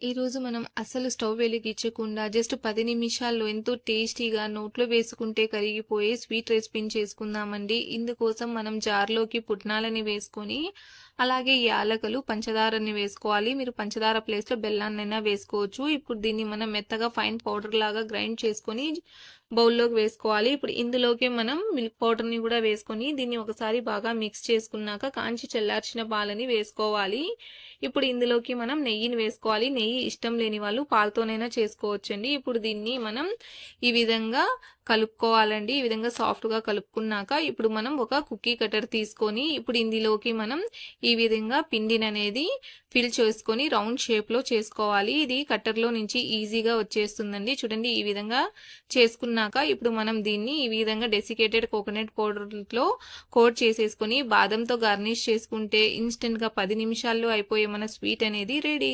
ఈరోజు మనం అస్సలు స్టవ్ వెలిగించకుండా జస్ట్ 10 నిమిషాల్లో ఎంతో టేస్టీగా నోట్లో వేసుకుంటే కరిగిపోయే స్వీట్ రెసిపీని చేసుకుందామండి. ఇందుకోసం మనం జార్‌లోకి పుట్నాలని వేసుకొని, అలాగే యాలకులు, పంచదారని వేసుకోవాలి. మీరు పంచదార ప్లేస్‌లో బెల్లాన్నైనా వేసుకోవచ్చు. ఇప్పుడు దీన్ని మనం మెత్తగా ఫైన్ పౌడర్ లాగా గ్రైండ్ చేసుకొని బౌల్‌లోకి వేసుకోవాలి. ఇప్పుడు ఇందులోకి మనం మిల్క్ పౌడర్‌ని కూడా వేసుకొని దీన్ని ఒకసారి బాగా మిక్స్ చేసుకున్నాక కాంచి చల్లార్చిన పాలని వేసుకోవాలి. ఇప్పుడు ఇందులోకి మనం నెయ్యిని వేసుకోవాలి. నెయ్యి ఇష్టం లేని వాళ్ళు పాలతోనైనా చేసుకోవచ్చండి. ఇప్పుడు దీన్ని మనం ఈ విధంగా కలుపుకోవాలండి. ఈ విధంగా సాఫ్ట్‌గా కలుపుకున్నాక ఇప్పుడు మనం ఒక కుక్కీ కటర్ తీసుకొని ఇప్పుడు ఇందులోకి మనం ఈ విధంగా పిండిననేది ఫిల్ చేసుకొని రౌండ్ షేప్‌లో చేసుకోవాలి. ఇది కట్టర్‌లో నుంచి ఈజీగా వచ్చేస్తుందండి. చూడండి ఈ విధంగా చేసుకున్నాక ఇప్పుడు మనం దీన్ని ఈ విధంగా డెసికేటెడ్ కోకోనట్ పౌడర్‌లో కోట్ చేసేసుకొని బాదంతో గార్నిష్ చేసుకుంటే ఇన్‌స్టంట్‌గా 10 నిమిషాల్లో అయిపోయే మన స్వీట్ అనేది రెడీ.